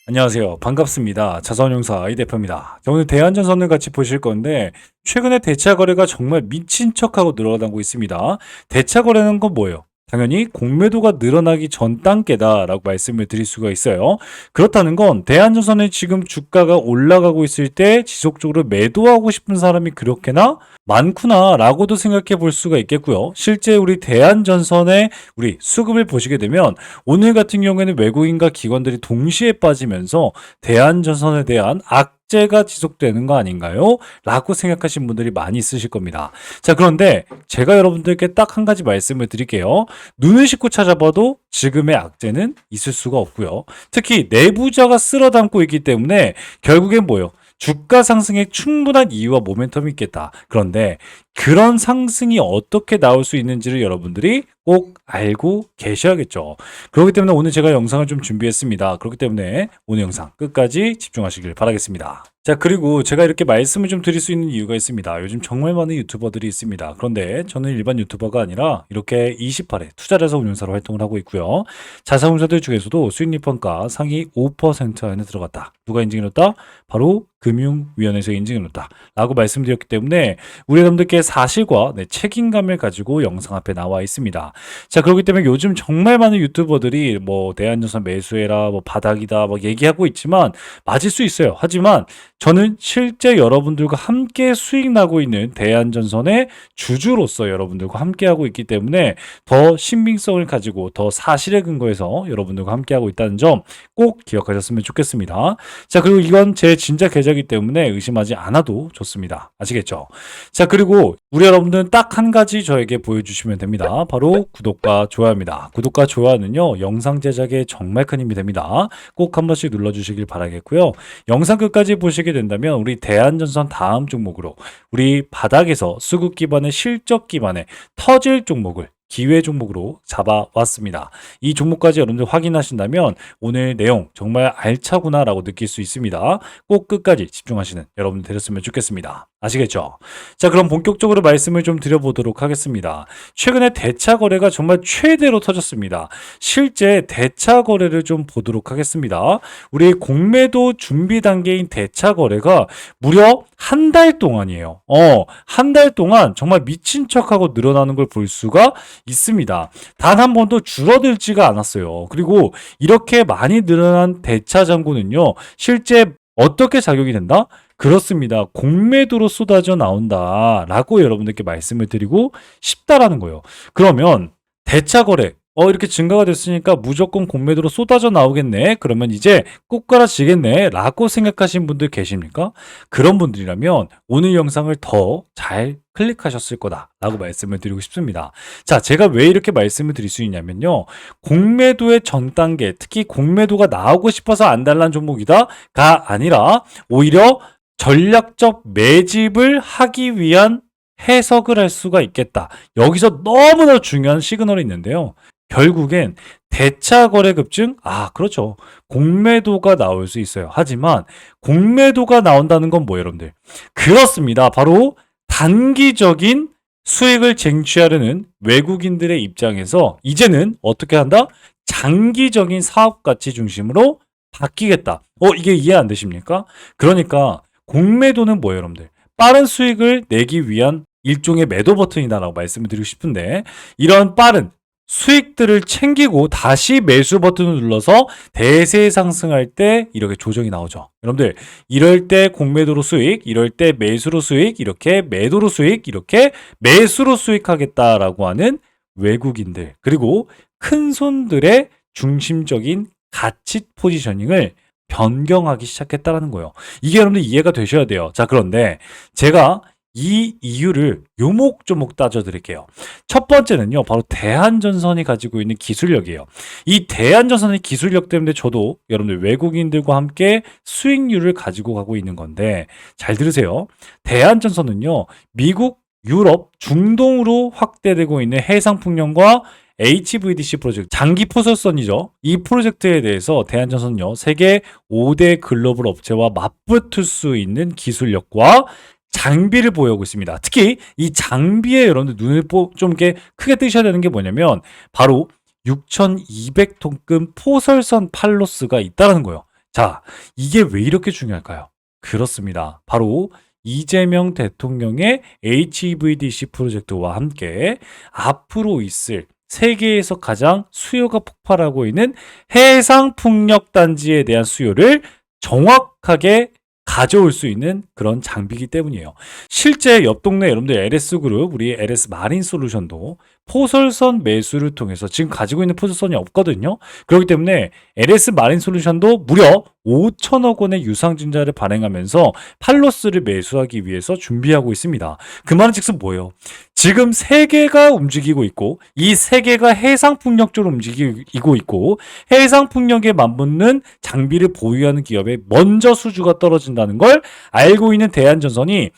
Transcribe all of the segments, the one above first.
안녕하세요. 반갑습니다. 자산운용사 이 대표입니다. 자, 오늘 대안전선을 같이 보실 건데 최근에 대차 거래가 정말 미친 척하고 늘어나고 있습니다. 대차 거래는 건 뭐예요? 당연히 공매도가 늘어나기 전 단계다라고 말씀을 드릴 수가 있어요. 그렇다는 건 대안전선의 지금 주가가 올라가고 있을 때 지속적으로 매도하고 싶은 사람이 그렇게나 많구나라고도 생각해 볼 수가 있겠고요. 실제 우리 대안전선의 우리 수급을 보시게 되면 오늘 같은 경우에는 외국인과 기관들이 동시에 빠지면서 대안전선에 대한 악재가 지속되는 거 아닌가요? 라고 생각하신 분들이 많이 있으실 겁니다. 자, 그런데 제가 여러분들께 딱 한 가지 말씀을 드릴게요. 눈을 씻고 찾아봐도 지금의 악재는 있을 수가 없고요. 특히 내부자가 쓸어 담고 있기 때문에 결국엔 뭐예요? 주가 상승에 충분한 이유와 모멘텀이 있겠다. 그런데 그런 상승이 어떻게 나올 수 있는지를 여러분들이 꼭 알고 계셔야겠죠. 그렇기 때문에 오늘 제가 영상을 좀 준비했습니다. 그렇기 때문에 오늘 영상 끝까지 집중하시길 바라겠습니다. 자, 그리고 제가 이렇게 말씀을 좀 드릴 수 있는 이유가 있습니다. 요즘 정말 많은 유튜버들이 있습니다. 그런데 저는 일반 유튜버가 아니라 이렇게 28회 투자를 해서 운용사로 활동을 하고 있고요. 자산운용사들 중에서도 수익률 평가 상위 5% 안에 들어갔다. 누가 인증해줬다? 바로 금융위원회에서 인증해줬다. 라고 말씀드렸기 때문에 우리 여러분들께 사실과 책임감을 가지고 영상 앞에 나와 있습니다. 자, 그렇기 때문에 요즘 정말 많은 유튜버들이 뭐 대안전선 매수해라, 뭐 바닥이다, 뭐 얘기하고 있지만 맞을 수 있어요. 하지만 저는 실제 여러분들과 함께 수익 나고 있는 대안전선의 주주로서 여러분들과 함께 하고 있기 때문에 더 신빙성을 가지고 더 사실에 근거해서 여러분들과 함께 하고 있다는 점 꼭 기억하셨으면 좋겠습니다. 자, 그리고 이건 제 진짜 계좌이기 때문에 의심하지 않아도 좋습니다. 아시겠죠? 자, 그리고 우리 여러분들은 딱 한 가지 저에게 보여주시면 됩니다. 바로 구독과 좋아요입니다. 구독과 좋아요는요, 영상 제작에 정말 큰 힘이 됩니다. 꼭 한 번씩 눌러주시길 바라겠고요. 영상 끝까지 보시게 된다면 우리 대안전선 다음 종목으로 우리 바닥에서 수급 기반의 실적 기반의 터질 종목을 기회 종목으로 잡아왔습니다. 이 종목까지 여러분들 확인하신다면 오늘 내용 정말 알차구나라고 느낄 수 있습니다. 꼭 끝까지 집중하시는 여러분들 되셨으면 좋겠습니다. 아시겠죠? 자, 그럼 본격적으로 말씀을 좀 드려보도록 하겠습니다. 최근에 대차 거래가 정말 최대로 터졌습니다. 실제 대차 거래를 좀 보도록 하겠습니다. 우리 공매도 준비 단계인 대차 거래가 무려 한 달 동안이에요. 한 달 동안 정말 미친 척하고 늘어나는 걸 볼 수가 있습니다. 단 한 번도 줄어들지가 않았어요. 그리고 이렇게 많이 늘어난 대차 잔고는요, 실제 어떻게 작용이 된다? 그렇습니다. 공매도로 쏟아져 나온다라고 여러분들께 말씀을 드리고 싶다라는 거예요. 그러면 대차 거래 이렇게 증가가 됐으니까 무조건 공매도로 쏟아져 나오겠네. 그러면 이제 꽃가라지겠네. 라고 생각하신 분들 계십니까? 그런 분들이라면 오늘 영상을 더 잘 클릭하셨을 거다라고 말씀을 드리고 싶습니다. 자, 제가 왜 이렇게 말씀을 드릴 수 있냐면요. 공매도의 전 단계, 특히 공매도가 나오고 싶어서 안 달란 종목이다가 아니라 오히려 전략적 매집을 하기 위한 해석을 할 수가 있겠다. 여기서 너무나 중요한 시그널이 있는데요. 결국엔 대차 거래 급증? 그렇죠. 공매도가 나올 수 있어요. 하지만 공매도가 나온다는 건 뭐예요, 여러분들? 그렇습니다. 바로 단기적인 수익을 쟁취하려는 외국인들의 입장에서 이제는 어떻게 한다? 장기적인 사업 가치 중심으로 바뀌겠다. 이게 이해 안 되십니까? 그러니까 공매도는 뭐예요, 여러분들? 빠른 수익을 내기 위한 일종의 매도 버튼이다라고 말씀을 드리고 싶은데 이런 빠른 수익들을 챙기고 다시 매수 버튼을 눌러서 대세 상승할 때 이렇게 조정이 나오죠. 여러분들 이럴 때 공매도로 수익, 이럴 때 매수로 수익, 이렇게 매도로 수익, 이렇게 매수로 수익하겠다라고 하는 외국인들 그리고 큰 손들의 중심적인 가치 포지셔닝을 변경하기 시작했다라는 거예요. 이게 여러분들 이해가 되셔야 돼요. 자, 그런데 제가 이 이유를 요목조목 따져드릴게요. 첫 번째는요, 바로 대한전선이 가지고 있는 기술력이에요. 이 대한전선의 기술력 때문에 저도 여러분들 외국인들과 함께 수익률을 가지고 가고 있는 건데, 잘 들으세요. 대한전선은요, 미국, 유럽, 중동으로 확대되고 있는 해상풍력과 HVDC 프로젝트, 장기 포설선이죠. 이 프로젝트에 대해서 대한전선은요, 세계 5대 글로벌 업체와 맞붙을 수 있는 기술력과 장비를 보유하고 있습니다. 특히 이 장비에 여러분들 눈을 좀 이렇게 크게 뜨셔야 되는 게 뭐냐면 바로 6,200톤급 포설선 팔로스가 있다는 거예요. 자, 이게 왜 이렇게 중요할까요? 그렇습니다. 바로 이재명 대통령의 HVDC 프로젝트와 함께 앞으로 있을 세계에서 가장 수요가 폭발하고 있는 해상풍력단지에 대한 수요를 정확하게 가져올 수 있는 그런 장비이기 때문이에요. 실제 옆 동네 여러분들 LS그룹, 우리 LS 마린 솔루션도 포설선 매수를 통해서 지금 가지고 있는 포설선이 없거든요. 그렇기 때문에 LS 마린 솔루션도 무려 5천억 원의 유상증자를 발행하면서 팔로스를 매수하기 위해서 준비하고 있습니다. 그 말은 즉슨 뭐예요? 지금 세계가 움직이고 있고 이 세계가 해상풍력 쪽으로 움직이고 있고 해상풍력에 맞붙는 장비를 보유하는 기업에 먼저 수주가 떨어진다는 걸 알고 있는 대한전선이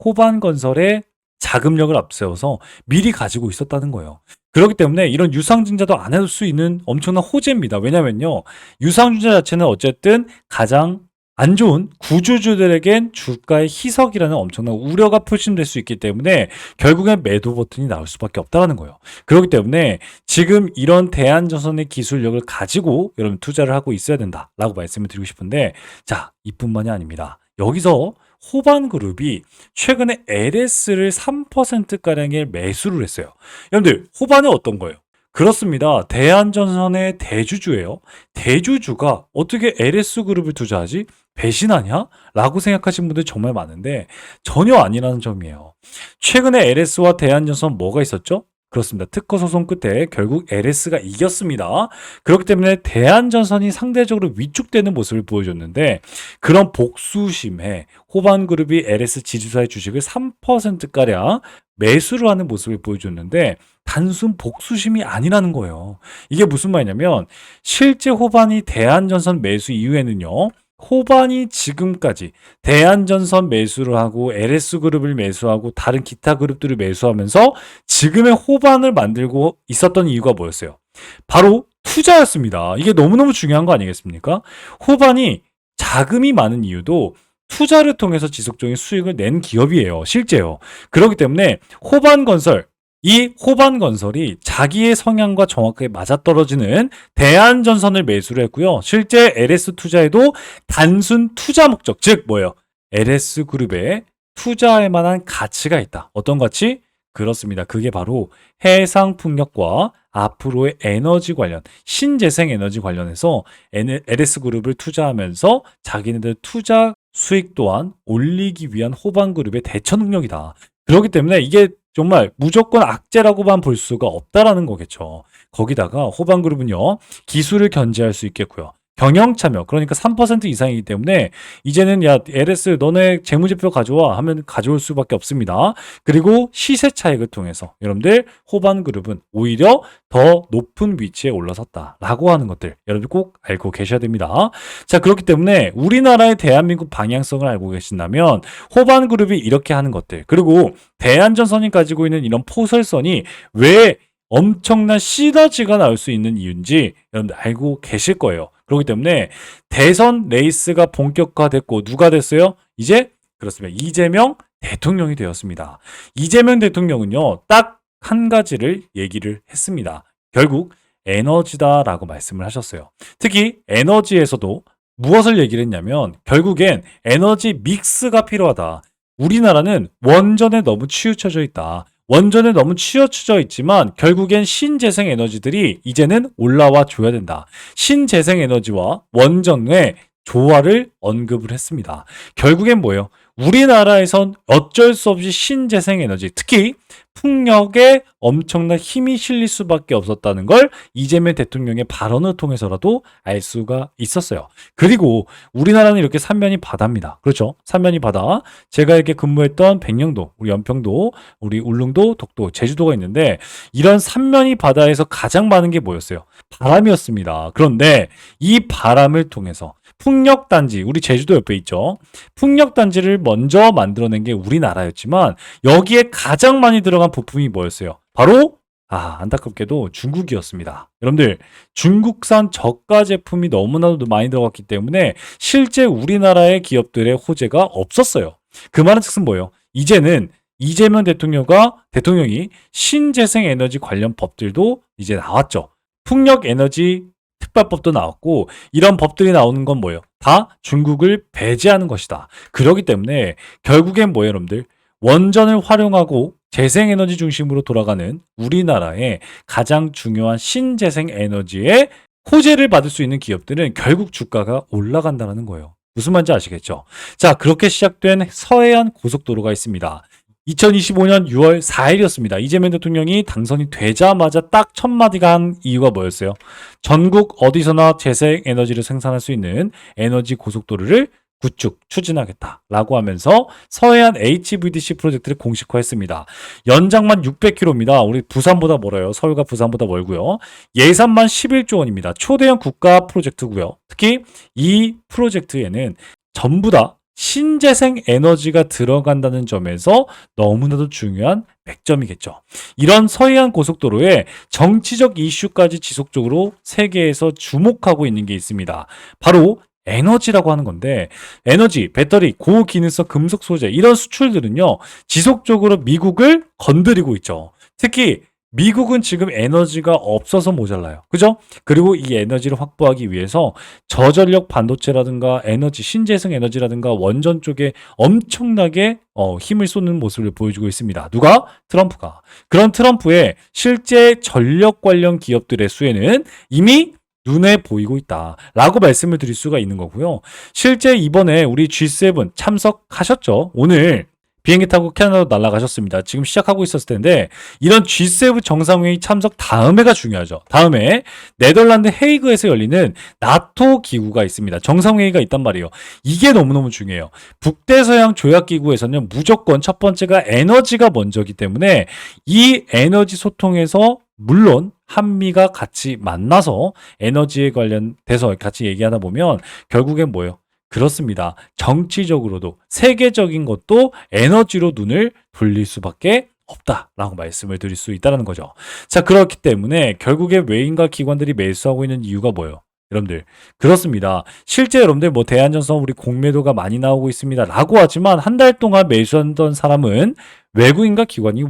호반건설에 자금력을 앞세워서 미리 가지고 있었다는 거예요. 그렇기 때문에 이런 유상증자도 안 해줄 수 있는 엄청난 호재입니다. 왜냐면요. 유상증자 자체는 어쨌든 가장 안 좋은 구주주들에겐 주가의 희석이라는 엄청난 우려가 표심될 수 있기 때문에 결국엔 매도 버튼이 나올 수밖에 없다는 거예요. 그렇기 때문에 지금 이런 대한전선의 기술력을 가지고 여러분 투자를 하고 있어야 된다라고 말씀을 드리고 싶은데 자, 이뿐만이 아닙니다. 여기서 호반그룹이 최근에 LS를 3%가량의 매수를 했어요. 여러분들, 호반은 어떤 거예요? 그렇습니다. 대한전선의 대주주예요. 대주주가 어떻게 LS그룹을 투자하지? 배신하냐? 라고 생각하시는 분들 정말 많은데 전혀 아니라는 점이에요. 최근에 LS와 대한전선 뭐가 있었죠? 그렇습니다. 특허 소송 끝에 결국 LS가 이겼습니다. 그렇기 때문에 대한전선이 상대적으로 위축되는 모습을 보여줬는데 그런 복수심에 호반그룹이 LS 지주사의 주식을 3%가량 매수를 하는 모습을 보여줬는데 단순 복수심이 아니라는 거예요. 이게 무슨 말이냐면 실제 호반이 대한전선 매수 이후에는요. 호반이 지금까지 대한전선 매수를 하고 LS그룹을 매수하고 다른 기타 그룹들을 매수하면서 지금의 호반을 만들고 있었던 이유가 뭐였어요? 바로 투자였습니다. 이게 너무너무 중요한 거 아니겠습니까? 호반이 자금이 많은 이유도 투자를 통해서 지속적인 수익을 낸 기업이에요. 실제요. 그렇기 때문에 호반건설, 이 호반건설이 자기의 성향과 정확하게 맞아떨어지는 대한전선을 매수를 했고요. 실제 LS투자에도 단순 투자 목적, 즉 뭐예요? LS그룹에 투자할 만한 가치가 있다. 어떤 가치? 그렇습니다. 그게 바로 해상풍력과 앞으로의 에너지 관련, 신재생 에너지 관련해서 LS그룹을 투자하면서 자기네들 투자 수익 또한 올리기 위한 호반그룹의 대처 능력이다. 그렇기 때문에 이게 정말 무조건 악재라고만 볼 수가 없다라는 거겠죠. 거기다가 호반그룹은요, 기술을 견제할 수 있겠고요. 경영 참여, 그러니까 3% 이상이기 때문에 이제는 야, LS 너네 재무제표 가져와 하면 가져올 수밖에 없습니다. 그리고 시세 차익을 통해서 여러분들 호반그룹은 오히려 더 높은 위치에 올라섰다라고 하는 것들 여러분들 꼭 알고 계셔야 됩니다. 자, 그렇기 때문에 우리나라의 대한민국 방향성을 알고 계신다면 호반그룹이 이렇게 하는 것들 그리고 대한전선이 가지고 있는 이런 포설선이 왜 엄청난 시너지가 나올 수 있는 이유인지 여러분들 알고 계실 거예요. 그렇기 때문에 대선 레이스가 본격화됐고 누가 됐어요? 이제 그렇습니다. 이재명 대통령이 되었습니다. 이재명 대통령은요. 딱 한 가지를 얘기를 했습니다. 결국 에너지다라고 말씀을 하셨어요. 특히 에너지에서도 무엇을 얘기를 했냐면 결국엔 에너지 믹스가 필요하다. 우리나라는 원전에 너무 치우쳐져 있다. 원전에 너무 치우쳐져 있지만 결국엔 신재생 에너지들이 이제는 올라와 줘야 된다. 신재생 에너지와 원전의 조화를 언급을 했습니다. 결국엔 뭐예요? 우리나라에선 어쩔 수 없이 신재생 에너지, 특히 풍력에 엄청난 힘이 실릴 수밖에 없었다는 걸 이재명 대통령의 발언을 통해서라도 알 수가 있었어요. 그리고 우리나라는 이렇게 삼면이 바다입니다. 그렇죠? 삼면이 바다. 제가 이렇게 근무했던 백령도, 우리 연평도, 우리 울릉도, 독도, 제주도가 있는데 이런 삼면이 바다에서 가장 많은 게 뭐였어요? 바람이었습니다. 그런데 이 바람을 통해서 풍력단지, 우리 제주도 옆에 있죠. 풍력단지를 먼저 만들어낸 게 우리나라였지만 여기에 가장 많이 들어간 부품이 뭐였어요? 바로 안타깝게도 중국이었습니다. 여러분들 중국산 저가 제품이 너무나도 많이 들어갔기 때문에 실제 우리나라의 기업들의 호재가 없었어요. 그 말은 즉슨 뭐예요? 이제는 이재명 대통령이 신재생 에너지 관련 법들도 이제 나왔죠. 풍력 에너지 특별법도 나왔고 이런 법들이 나오는 건 뭐예요? 다 중국을 배제하는 것이다. 그렇기 때문에 결국엔 뭐예요, 여러분들? 원전을 활용하고 재생에너지 중심으로 돌아가는 우리나라의 가장 중요한 신재생 에너지의 호재를 받을 수 있는 기업들은 결국 주가가 올라간다는 거예요. 무슨 말인지 아시겠죠? 자, 그렇게 시작된 서해안 고속도로가 있습니다. 2025년 6월 4일이었습니다. 이재명 대통령이 당선이 되자마자 딱 첫 마디가 한 이유가 뭐였어요? 전국 어디서나 재생에너지를 생산할 수 있는 에너지 고속도로를 구축, 추진하겠다라고 하면서 서해안 HVDC 프로젝트를 공식화했습니다. 연장만 600km입니다. 우리 부산보다 멀어요. 서울과 부산보다 멀고요. 예산만 11조 원입니다. 초대형 국가 프로젝트고요. 특히 이 프로젝트에는 전부 다 신재생 에너지가 들어간다는 점에서 너무나도 중요한 맥점이겠죠. 이런 서해안 고속도로에 정치적 이슈까지 지속적으로 세계에서 주목하고 있는 게 있습니다. 바로 에너지라고 하는 건데, 에너지, 배터리, 고기능성 금속 소재 이런 수출들은요 지속적으로 미국을 건드리고 있죠. 특히 미국은 지금 에너지가 없어서 모자라요. 그죠? 그리고 이 에너지를 확보하기 위해서 저전력 반도체라든가 에너지, 신재생 에너지라든가 원전 쪽에 엄청나게 힘을 쏟는 모습을 보여주고 있습니다. 누가? 트럼프가. 그런 트럼프의 실제 전력 관련 기업들의 수혜는 이미 눈에 보이고 있다라고 말씀을 드릴 수가 있는 거고요. 실제 이번에 우리 G7 참석하셨죠? 오늘 비행기 타고 캐나다로 날아가셨습니다. 지금 시작하고 있었을 텐데 이런 G7 정상회의 참석 다음해가 중요하죠. 다음에 네덜란드 헤이그에서 열리는 나토 기구가 있습니다. 정상회의가 있단 말이에요. 이게 너무너무 중요해요. 북대서양 조약기구에서는 무조건 첫 번째가 에너지가 먼저기 때문에 이 에너지 소통에서 물론 한미가 같이 만나서 에너지에 관련돼서 같이 얘기하다 보면 결국엔 뭐예요? 그렇습니다. 정치적으로도 세계적인 것도 에너지로 눈을 돌릴 수밖에 없다라고 말씀을 드릴 수 있다는 거죠. 자, 그렇기 때문에 결국에 외인과 기관들이 매수하고 있는 이유가 뭐예요? 여러분들, 그렇습니다. 실제 여러분들 뭐 대한전선 우리 공매도가 많이 나오고 있습니다 라고 하지만 한 달 동안 매수했던 사람은 외국인과 기관이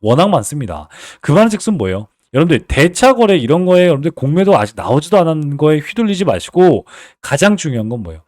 워낙 많습니다. 그 말은즉슨 뭐예요? 여러분들 대차 거래 이런 거에 여러분들 공매도 아직 나오지도 않은 거에 휘둘리지 마시고 가장 중요한 건 뭐예요?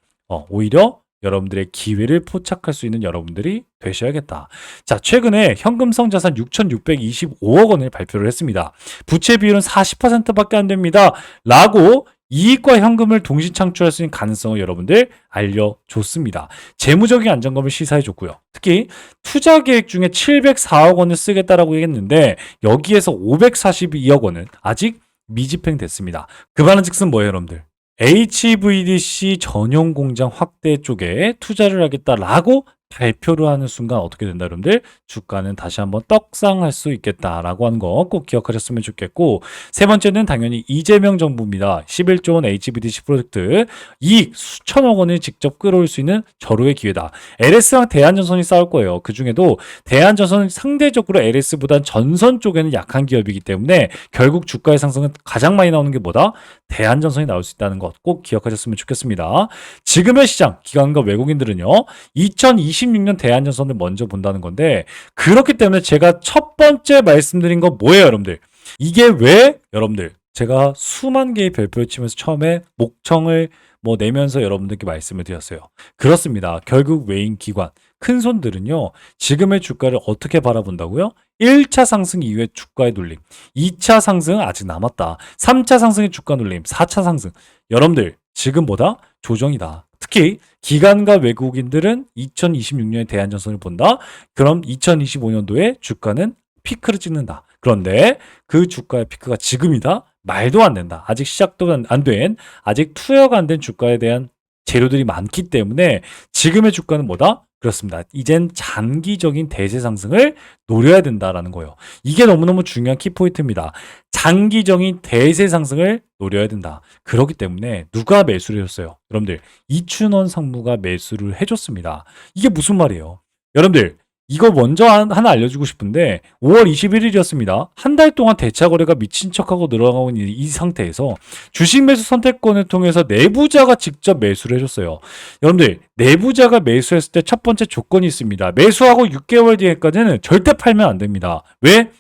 오히려 여러분들의 기회를 포착할 수 있는 여러분들이 되셔야겠다. 자, 최근에 현금성 자산 6,625억 원을 발표를 했습니다. 부채 비율은 40%밖에 안 됩니다. 라고 이익과 현금을 동시 창출할 수 있는 가능성을 여러분들 알려줬습니다. 재무적인 안정감을 시사해줬고요. 특히 투자 계획 중에 704억 원을 쓰겠다라고 얘기했는데 여기에서 542억 원은 아직 미집행됐습니다. 그 말은즉슨 뭐예요, 여러분들? HVDC 전용 공장 확대 쪽에 투자를 하겠다라고 발표를 하는 순간 어떻게 된다, 여러분들? 주가는 다시 한번 떡상할 수 있겠다라고 하는 거 꼭 기억하셨으면 좋겠고, 세 번째는 당연히 이재명 정부입니다. 11조 원 HVDC 프로젝트 이익 수천억 원을 직접 끌어올 수 있는 절호의 기회다. LS랑 대한전선이 싸울 거예요. 그 중에도 대한전선은 상대적으로 LS보단 전선 쪽에는 약한 기업이기 때문에 결국 주가의 상승은 가장 많이 나오는 게 뭐다? 대한전선이 나올 수 있다는 것 꼭 기억하셨으면 좋겠습니다. 지금의 시장, 기관과 외국인들은요, 2026년 대한전선을 먼저 본다는 건데, 그렇기 때문에 제가 첫 번째 말씀드린 거 뭐예요, 여러분들? 이게 왜 여러분들 제가 수만 개의 별표를 치면서 처음에 목청을 내면서 여러분들께 말씀을 드렸어요. 그렇습니다. 결국 외인 기관 큰 손들은요 지금의 주가를 어떻게 바라본다고요? 1차 상승 이후에 주가의 눌림, 2차 상승은 아직 남았다, 3차 상승의 주가 눌림, 4차 상승, 여러분들 지금보다 조정이다. 특히 기관과 외국인들은 2026년에 대한전선을 본다. 그럼 2025년도에 주가는 피크를 찍는다. 그런데 그 주가의 피크가 지금이다? 말도 안 된다. 아직 시작도 안 된, 아직 투여가 안 된 주가에 대한 재료들이 많기 때문에 지금의 주가는 뭐다? 그렇습니다. 이젠 장기적인 대세 상승을 노려야 된다라는 거예요. 이게 너무너무 중요한 키포인트입니다. 장기적인 대세 상승을 노려야 된다. 그렇기 때문에 누가 매수를 해줬어요? 여러분들, 이춘원 상무가 매수를 해줬습니다. 이게 무슨 말이에요? 여러분들, 이거 먼저 하나 알려주고 싶은데 5월 21일이었습니다. 한 달 동안 대차 거래가 미친 척하고 늘어나고 있는 이 상태에서 주식 매수 선택권을 통해서 내부자가 직접 매수를 해줬어요. 여러분들, 내부자가 매수했을 때 첫 번째 조건이 있습니다. 매수하고 6개월 뒤에까지는 절대 팔면 안 됩니다. 왜?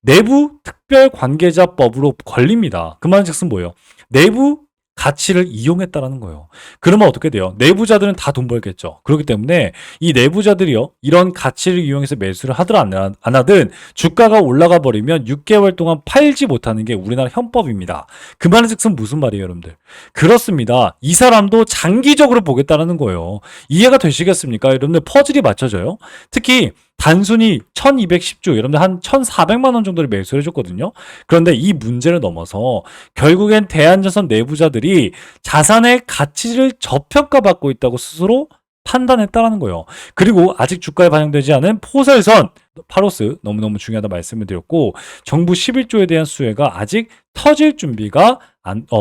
내부 특별 관계자법으로 걸립니다. 그 말은즉슨 뭐예요? 내부 가치를 이용했다라는 거예요. 그러면 어떻게 돼요? 내부자들은 다 돈 벌겠죠. 그렇기 때문에 이 내부자들이요, 이런 가치를 이용해서 매수를 하든 안 하든 주가가 올라가 버리면 6개월 동안 팔지 못하는 게 우리나라 헌법입니다. 그 말은 즉슨 무슨 말이에요, 여러분들? 그렇습니다. 이 사람도 장기적으로 보겠다는 거예요. 이해가 되시겠습니까? 여러분들 퍼즐이 맞춰져요? 특히 단순히 1210주, 여러분들 한 1400만 원 정도를 매수를 해줬거든요. 그런데 이 문제를 넘어서 결국엔 대한전선 내부자들이 자산의 가치를 저평가받고 있다고 스스로 판단했다라는 거예요. 그리고 아직 주가에 반영되지 않은 포설선, 파로스 너무너무 중요하다 말씀을 드렸고, 정부 11조에 대한 수혜가 아직 터질 준비가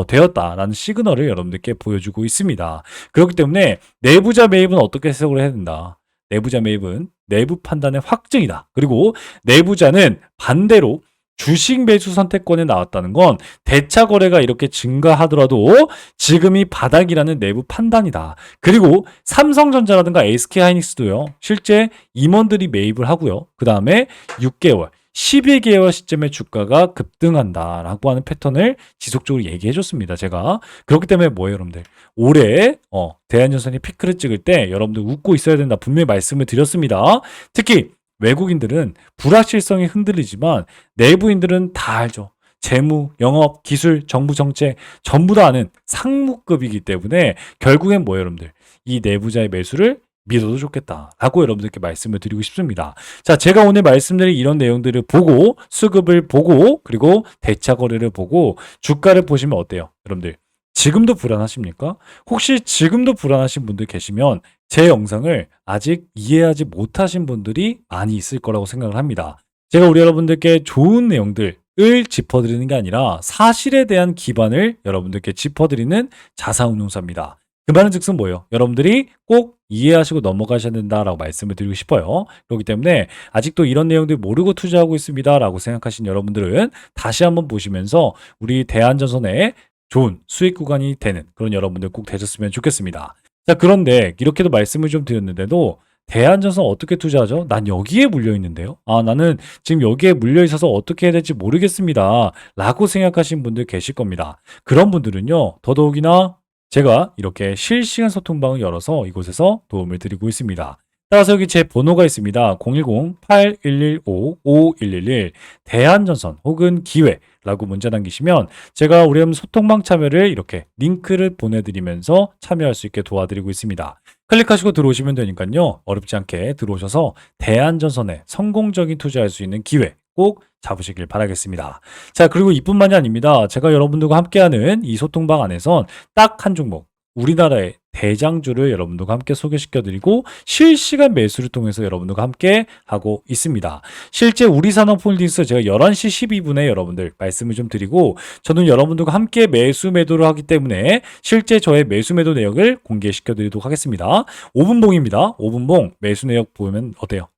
되었다라는 시그널을 여러분들께 보여주고 있습니다. 그렇기 때문에 내부자 매입은 어떻게 해석을 해야 된다. 내부자 매입은 내부 판단의 확증이다. 그리고 내부자는 반대로 주식 매수 선택권에 나왔다는 건 대차 거래가 이렇게 증가하더라도 지금이 바닥이라는 내부 판단이다. 그리고 삼성전자라든가 SK하이닉스도요. 실제 임원들이 매입을 하고요. 그 다음에 6개월, 12개월 시점에 주가가 급등한다라고 하는 패턴을 지속적으로 얘기해 줬습니다. 제가. 그렇기 때문에 뭐예요, 여러분들? 올해 대한전선이 피크를 찍을 때 여러분들 웃고 있어야 된다. 분명히 말씀을 드렸습니다. 특히 외국인들은 불확실성이 흔들리지만 내부인들은 다 알죠. 재무, 영업, 기술, 정부 정책 전부 다 아는 상무급이기 때문에 결국엔 뭐예요, 여러분들? 이 내부자의 매수를 믿어도 좋겠다라고 여러분들께 말씀을 드리고 싶습니다. 자, 제가 오늘 말씀드린 이런 내용들을 보고 수급을 보고 그리고 대차 거래를 보고 주가를 보시면 어때요? 여러분들 지금도 불안하십니까? 혹시 지금도 불안하신 분들 계시면 제 영상을 아직 이해하지 못하신 분들이 많이 있을 거라고 생각을 합니다. 제가 우리 여러분들께 좋은 내용들을 짚어드리는 게 아니라 사실에 대한 기반을 여러분들께 짚어드리는 자산운용사입니다. 그 말은 즉슨 뭐예요? 여러분들이 꼭 이해하시고 넘어가셔야 된다라고 말씀을 드리고 싶어요. 그렇기 때문에 아직도 이런 내용들 모르고 투자하고 있습니다라고 생각하신 여러분들은 다시 한번 보시면서 우리 대한전선의 좋은 수익 구간이 되는 그런 여러분들 꼭 되셨으면 좋겠습니다. 자, 그런데 이렇게도 말씀을 좀 드렸는데도 대한전선 어떻게 투자하죠? 난 여기에 물려 있는데요. 나는 지금 여기에 물려 있어서 어떻게 해야 될지 모르겠습니다. 라고 생각하신 분들 계실 겁니다. 그런 분들은요, 더더욱이나 제가 이렇게 실시간 소통방을 열어서 이곳에서 도움을 드리고 있습니다. 따라서 여기 제 번호가 있습니다. 010-8115-5111 대한전선 혹은 기회라고 문자 남기시면 제가 우리 소통방 참여를 이렇게 링크를 보내드리면서 참여할 수 있게 도와드리고 있습니다. 클릭하시고 들어오시면 되니까요. 어렵지 않게 들어오셔서 대한전선에 성공적인 투자할 수 있는 기회 꼭 잡으시길 바라겠습니다. 자, 그리고 이뿐만이 아닙니다. 제가 여러분들과 함께하는 이 소통방 안에선 딱 한 종목, 우리나라의 대장주를 여러분들과 함께 소개시켜드리고 실시간 매수를 통해서 여러분들과 함께 하고 있습니다. 실제 우리산업홀딩스 제가 11시 12분에 여러분들 말씀을 좀 드리고 저는 여러분들과 함께 매수 매도를 하기 때문에 실제 저의 매수 매도 내역을 공개시켜드리도록 하겠습니다. 5분봉입니다. 5분봉 매수 내역 보면 어때요?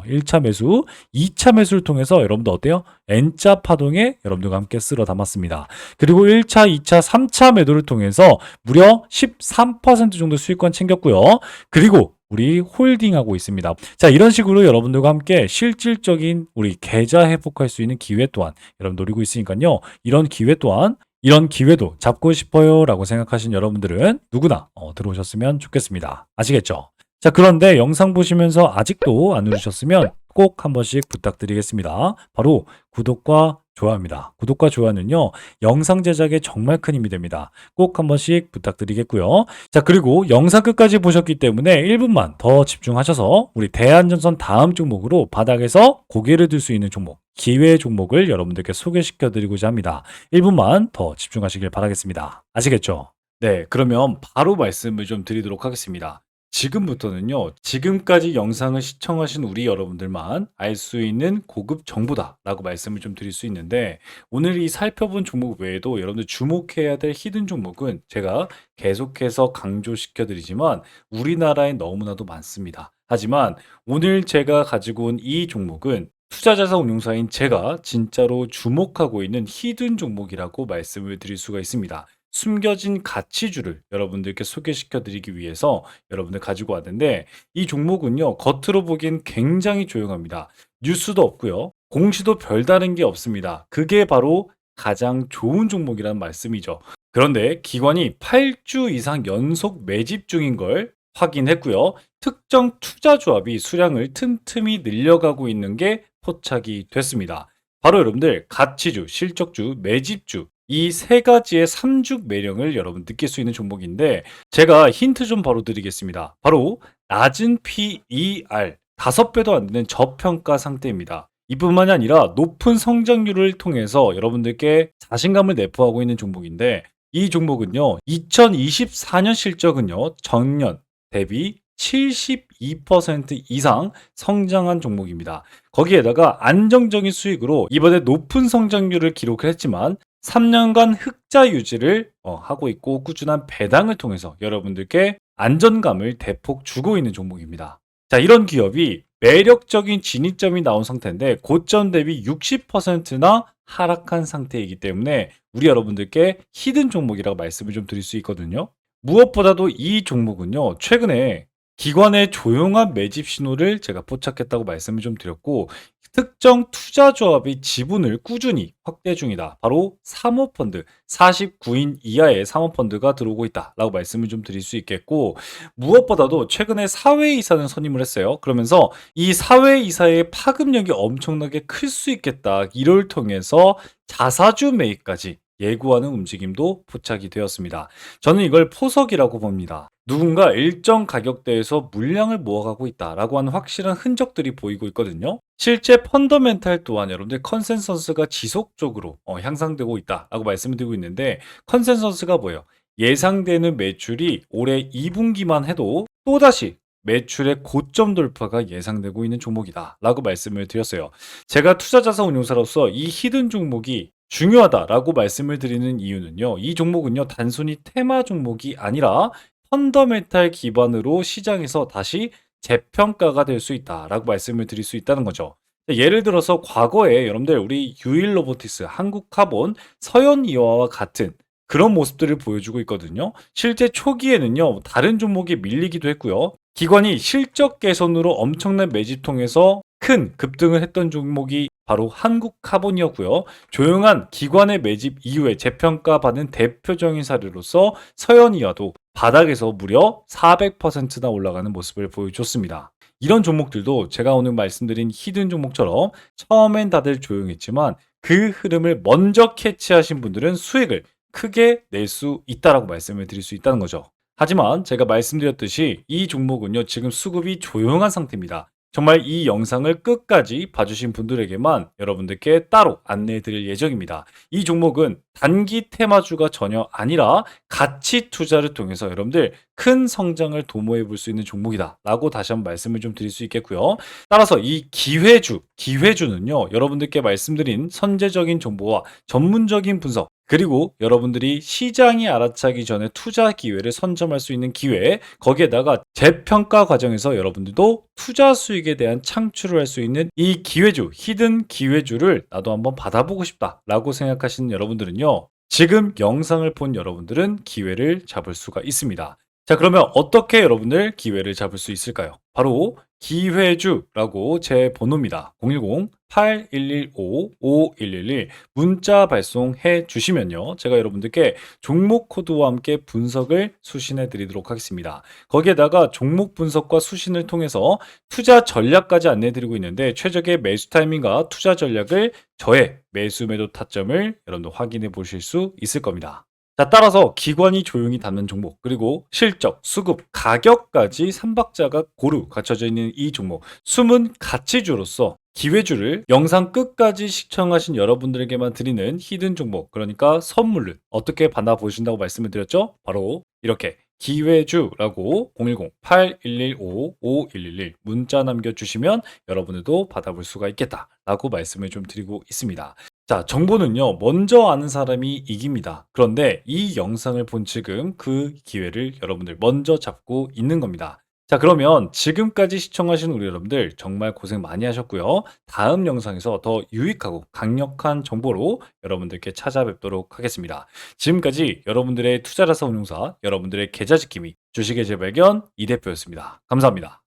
1차 매수, 2차 매수를 통해서 여러분들 어때요? N자 파동에 여러분들과 함께 쓸어 담았습니다. 그리고 1차, 2차, 3차 매도를 통해서 무려 13% 정도 수익권 챙겼고요. 그리고 우리 홀딩하고 있습니다. 자, 이런 식으로 여러분들과 함께 실질적인 우리 계좌 회복할 수 있는 기회 또한 여러분 노리고 있으니까요. 이런 기회도 잡고 싶어요 라고 생각하신 여러분들은 누구나 들어오셨으면 좋겠습니다. 아시겠죠? 자, 그런데 영상 보시면서 아직도 안 누르셨으면 꼭 한 번씩 부탁드리겠습니다. 바로 구독과 좋아요입니다. 구독과 좋아요는요, 영상 제작에 정말 큰 힘이 됩니다. 꼭 한 번씩 부탁드리겠고요. 자, 그리고 영상 끝까지 보셨기 때문에 1분만 더 집중하셔서 우리 대한전선 다음 종목으로 바닥에서 고개를 들 수 있는 종목, 기회 종목을 여러분들께 소개시켜 드리고자 합니다. 1분만 더 집중하시길 바라겠습니다. 아시겠죠? 네, 그러면 바로 말씀을 좀 드리도록 하겠습니다. 지금부터는요, 지금까지 영상을 시청하신 우리 여러분들만 알 수 있는 고급 정보다라고 말씀을 좀 드릴 수 있는데, 오늘 이 살펴본 종목 외에도 여러분들 주목해야 될 히든 종목은 제가 계속해서 강조시켜 드리지만 우리나라에 너무나도 많습니다. 하지만 오늘 제가 가지고 온 이 종목은 투자자산 운용사인 제가 진짜로 주목하고 있는 히든 종목이라고 말씀을 드릴 수가 있습니다. 숨겨진 가치주를 여러분들께 소개시켜 드리기 위해서 여러분들 가지고 왔는데, 이 종목은요, 겉으로 보기엔 굉장히 조용합니다. 뉴스도 없고요. 공시도 별다른 게 없습니다. 그게 바로 가장 좋은 종목이라는 말씀이죠. 그런데 기관이 8주 이상 연속 매집 중인 걸 확인했고요. 특정 투자 조합이 수량을 틈틈이 늘려가고 있는 게 포착이 됐습니다. 바로 여러분들 가치주, 실적주, 매집주 이 세 가지의 삼죽 매력을 여러분 느낄 수 있는 종목인데 제가 힌트 좀 바로 드리겠습니다. 바로 낮은 PER 5배도 안 되는 저평가 상태입니다. 이뿐만이 아니라 높은 성장률을 통해서 여러분들께 자신감을 내포하고 있는 종목인데 이 종목은요, 2024년 실적은요, 전년 대비 72% 이상 성장한 종목입니다. 거기에다가 안정적인 수익으로 이번에 높은 성장률을 기록을 했지만 3년간 흑자 유지를 하고 있고 꾸준한 배당을 통해서 여러분들께 안전감을 대폭 주고 있는 종목입니다. 자, 이런 기업이 매력적인 진입점이 나온 상태인데 고점 대비 60%나 하락한 상태이기 때문에 우리 여러분들께 히든 종목이라고 말씀을 좀 드릴 수 있거든요. 무엇보다도 이 종목은요, 최근에 기관의 조용한 매집 신호를 제가 포착했다고 말씀을 좀 드렸고, 특정 투자 조합이 지분을 꾸준히 확대 중이다. 바로 사모펀드, 49인 이하의 사모펀드가 들어오고 있다라고 말씀을 좀 드릴 수 있겠고, 무엇보다도 최근에 사회이사는 선임을 했어요. 그러면서 이 사회이사의 파급력이 엄청나게 클 수 있겠다. 이를 통해서 자사주 매입까지 예고하는 움직임도 포착이 되었습니다. 저는 이걸 포석이라고 봅니다. 누군가 일정 가격대에서 물량을 모아가고 있다라고 하는 확실한 흔적들이 보이고 있거든요. 실제 펀더멘탈 또한 여러분들 컨센서스가 지속적으로 향상되고 있다라고 말씀을 드리고 있는데 컨센서스가 뭐예요? 예상되는 매출이 올해 2분기만 해도 또다시 매출의 고점 돌파가 예상되고 있는 종목이다라고 말씀을 드렸어요. 제가 투자자산 운용사로서 이 히든 종목이 중요하다라고 말씀을 드리는 이유는요. 이 종목은요, 단순히 테마 종목이 아니라 펀더멘탈 기반으로 시장에서 다시 재평가가 될 수 있다라고 말씀을 드릴 수 있다는 거죠. 예를 들어서 과거에 여러분들 우리 유일로보티스, 한국카본, 서현이와와 같은 그런 모습들을 보여주고 있거든요. 실제 초기에는요, 다른 종목이 밀리기도 했고요. 기관이 실적 개선으로 엄청난 매집 통해서 큰 급등을 했던 종목이 바로 한국카본이었고요. 조용한 기관의 매집 이후에 재평가받은 대표적인 사례로서 서현이와도 바닥에서 무려 400%나 올라가는 모습을 보여줬습니다. 이런 종목들도 제가 오늘 말씀드린 히든 종목처럼 처음엔 다들 조용했지만 그 흐름을 먼저 캐치하신 분들은 수익을 크게 낼 수 있다라고 말씀을 드릴 수 있다는 거죠. 하지만 제가 말씀드렸듯이 이 종목은요, 지금 수급이 조용한 상태입니다. 정말 이 영상을 끝까지 봐주신 분들에게만 여러분들께 따로 안내해 드릴 예정입니다. 이 종목은 단기 테마주가 전혀 아니라 가치 투자를 통해서 여러분들 큰 성장을 도모해 볼 수 있는 종목이다 라고 다시 한번 말씀을 좀 드릴 수 있겠고요. 따라서 이 기회주는요, 여러분들께 말씀드린 선제적인 정보와 전문적인 분석, 그리고 여러분들이 시장이 알아차기 전에 투자 기회를 선점할 수 있는 기회, 거기에다가 재평가 과정에서 여러분들도 투자 수익에 대한 창출을 할 수 있는 이 기회주, 히든 기회주를 나도 한번 받아보고 싶다라고 생각하시는 여러분들은요, 지금 영상을 본 여러분들은 기회를 잡을 수가 있습니다. 자, 그러면 어떻게 여러분들 기회를 잡을 수 있을까요? 바로 기회주라고 제 번호입니다. 010-8115-5111 문자 발송해 주시면요, 제가 여러분들께 종목 코드와 함께 분석을 수신해 드리도록 하겠습니다. 거기에다가 종목 분석과 수신을 통해서 투자 전략까지 안내 드리고 있는데 최적의 매수 타이밍과 투자 전략을 저의 매수 매도 타점을 여러분들 확인해 보실 수 있을 겁니다. 자, 따라서 기관이 조용히 담는 종목, 그리고 실적, 수급, 가격까지 삼박자가 고루 갖춰져 있는 이 종목, 숨은 가치주로서 기회주를 영상 끝까지 시청하신 여러분들에게만 드리는 히든 종목, 그러니까 선물을 어떻게 받아보신다고 말씀을 드렸죠? 바로 이렇게 기회주라고 010-8115-5111 문자 남겨주시면 여러분들도 받아볼 수가 있겠다라고 말씀을 좀 드리고 있습니다. 자, 정보는요, 먼저 아는 사람이 이깁니다. 그런데 이 영상을 본 지금 그 기회를 여러분들 먼저 잡고 있는 겁니다. 자, 그러면 지금까지 시청하신 우리 여러분들 정말 고생 많이 하셨고요. 다음 영상에서 더 유익하고 강력한 정보로 여러분들께 찾아뵙도록 하겠습니다. 지금까지 여러분들의 투자자산 운용사, 여러분들의 계좌 지킴이, 주식의 재발견 이 대표였습니다. 감사합니다.